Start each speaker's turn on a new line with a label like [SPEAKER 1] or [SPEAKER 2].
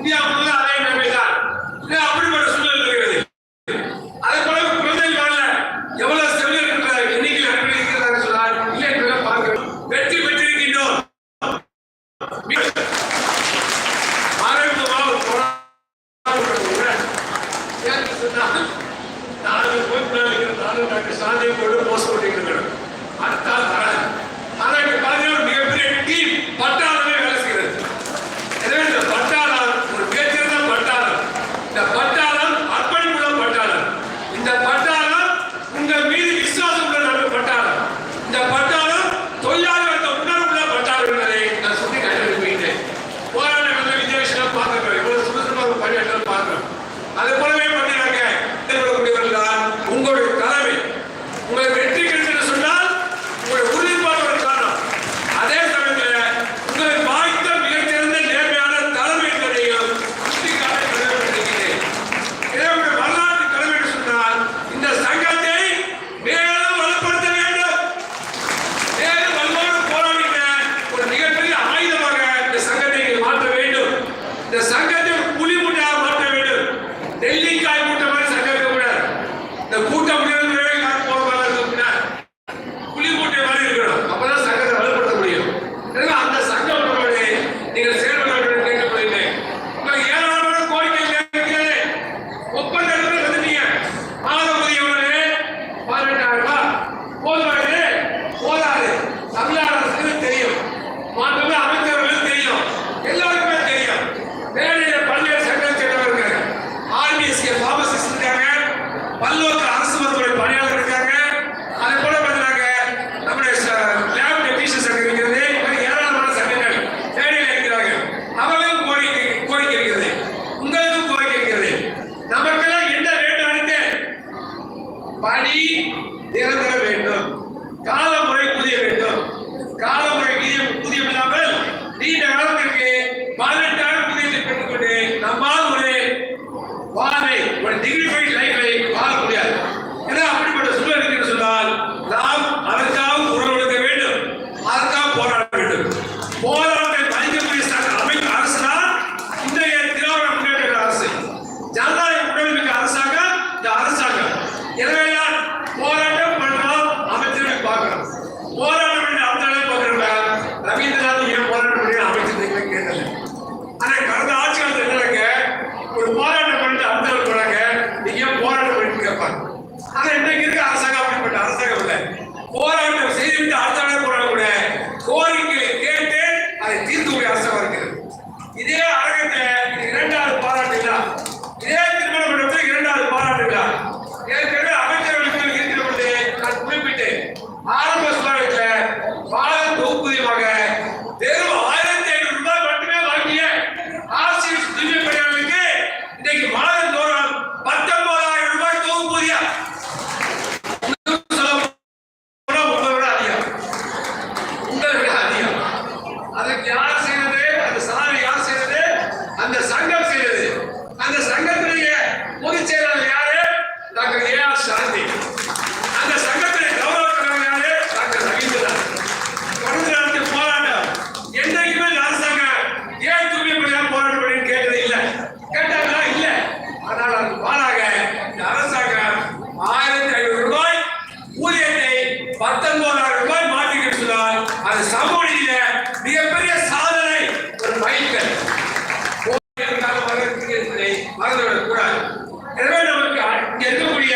[SPEAKER 1] India முழுவதும் அதே நிலைமைதான். அப்படிப்பட்ட சூழல் இருக்கிறது. அதே போல குழந்தை வாழ எவ்வளவு செவிலியர் எண்ணிக்கை இருக்கிறார்கள் சொன்னால் இல்லை என்பதை பார்க்கிறோம். வெற்றி பெற்றிருக்கின்றோம். மிகப்பெரிய டீம் பட்டாளமே வேலை செய்கிறது. எனவே இந்த பட்டாளம் ஒரு பேச்சிருந்த பட்டாளம், இந்த பட்டாளம் அர்ப்பணிப்புள்ள பட்டாளம், இந்த பட்டாளம் உங்கள் மீது விசுவாசம் உள்ள பட்டாளம், இந்த பட்டாளம் தொழிலாளி வந்த உணர்வுள்ள பட்டாளம் என்பதை நான் சொல்லி கண்டிருக்கிறேன். போராட்ட விஜயேஷன் பார்க்கிறோம், எவ்வளவு சுமசுமாக பணியாற்ற பார்க்கிறோம். அதே போலவே பண்ணினாங்க உங்களுடைய தலைமை உங்களை வெற்றி கிடைச்சது சொன்னால் உங்களுடைய உறுதிப்பாடு ஒரு காரணம். அதே சமயத்தில் உங்களை வாய்த்த மிகச்சிறந்த நேர்மையான தலைமை என்பதையும் சுட்டிக்காட்ட கடமைப்பட்டிருக்கிறேன். இதனுடைய வரலாற்று கடமை என்று சொன்னால் இந்த சங்கத்தை மேலும் வலுப்படுத்த வேண்டும். மேலும் வலுவோடு போராடின ஒரு மிகப்பெரிய ஆயுதமாக இந்த சங்கத்தை மாற்ற வேண்டும். இந்த சங்கத்தை ஒரு புலி மூட்டையாக மாற்ற வேண்டும். நெல்லிக்காய் மூட்டை மாதிரி சங்கம் இருக்கக்கூடாது. இந்த கூட்டம் புலி மூட்டை மாதிரி இருக்கணும். அப்பதான் சங்கத்தை வலுப்படுத்த முடியும். அந்த சங்கம் நீங்கள் செயல்பட வேண்டும் கேட்கப்படுகிறேன். உங்களுக்கு ஏராளமான கோரிக்கைகள் இருக்கிறது. ஒப்பந்தங்கள் வந்துட்டீங்க. மாத ஊதியவர்களே 18,000 ரூபாய் போதுமானது போதாது. தமிழ்நாடு அரசுக்கு தெரியும், மாண்புமிகு அமைச்சர்களுக்கு தெரியும், எல்லாருக்குமே தெரியும். வேலையில் பல்வேறு சங்கம் சேர்ந்தவர்கள் ஆர்பிஎஸ்கே பார்மசிஸ்ட் இருக்காங்க, பல்வேறு அரசு மருத்துவமனை பணியாளர் இருக்காங்க. அதே போல பார்த்தீங்கன்னா நம்முடைய லேப் டெக்னீஷியன் சங்கம் இருக்கிறது. ஏராளமான சங்கங்கள் வேலையில் இருக்கிறார்கள். அவர்களுக்கும் கோரிக்கை இருக்கிறது, உங்களுக்கும் கோரிக்கை இருக்கிறது. நமக்கெல்லாம் என்ன வேண்டும் அளித்து பணி நிரந்தர வேண்டும், காலமுறை புதிய வேண்டும். காலமுறை புதியம் இல்லாமல் நீண்ட காலத்திற்கு 18,000 புதியத்தை பெற்றுக்கொண்டு நம்மால் ஒரு வாழ்வை ஒரு டிகிரிஃபைட் லைஃபை வாழ முடியாது. ஏன்னா அப்படிப்பட்ட சூழல் என்று சொன்னால் நாம் அதற்காக குரல் கொடுக்க வேண்டும், அதற்காக போராட வேண்டும். போராட்டத்தை மதிக்கக்கூடிய அரசு தான் இன்றைய திராவிட முன்னேற்ற அரசு, ஜனநாயக உடல்மிக்க அரசாக இந்த அரசாங்கம். எனவே தான் போராட்டம் பண்றோம், அமைச்சரை பார்க்கிறோம். போராட்டம் பண்ணி அமைச்சரை பார்க்கிறோம். ரவீந்திரநாத் ஏன் போராட்டம் பண்ணி அமைச்சர் கேட்டது. ஆனால் கடந்த ஆட்சி காலத்தில் என்னங்க ஒரு போராட்டம் பண்ணிட்டு அமைச்சர் போறாங்க, நீங்க ஏன் போராட்டம் பண்ணிட்டு கேட்பாங்க. ஆனா இன்னைக்கு இருக்க அரசாங்கம் அப்படிப்பட்ட அரசாங்கம் இல்லை. போராட்டம் செய்துவிட்டு அரசாங்கம் போராட கூட கோரிக்கைகளை கேட்டு அதை தீர்க்கக்கூடிய அரசாங்கம் இருக்கிறது. இதே அரங்கத்தில் 2வது பாராட்டு விழா, இதே திருமண மண்டபத்தில் 2வது பாராட்டு விழா ஏற்கனவே அமைச்சர்களுக்கு இருக்கிற பொழுது நான் குறிப்பிட்டேன். ஆரம்ப சுகாதாரத்தில் பால தொகுப்பூதியமாக வெறும் 1,500 ரூபாய் மட்டுமே வாங்கிய ஆசிரியர் தூய்மை பணியாளர்களுக்கு இன்னைக்கு மாதந்தோறும் 19,000 ரூபாய் தொகுப்பூதியம். அதற்கு யார் செய்தது? அந்த சாதனை யார் செய்தது? அந்த சங்கம் செய்தது. அந்த சங்கத்தினுடைய பொதுச் செயலாளர் யாரு? டாக்டர் ஏஆர் சாந்தி. அந்த சங்கத்தினுடைய கௌரவ தலைவர் யாரு? டாக்டர் ரவீந்திரநாத். தொடர்ந்து போராட்டம் என்றைக்குமே அரசாங்கம் ஏன் தூய்மை பணியாளர் போராட்டம் பண்ணி கேட்டது இல்லை. கேட்டாங்களா? இல்லை. ஆனால் அதுக்கு மாறாக இந்த அரசாங்கம் 1,500 ரூபாய் ஊதியத்தை 19,000 ரூபாய் மாற்றிக்கிட்டு சொன்னால் அது சமூக நீதியில மிகப்பெரிய சாதனை, ஒரு மைல்கல். மறந்துவிடக் கூடாது. எனவே நமக்கு இங்க இருக்கக்கூடிய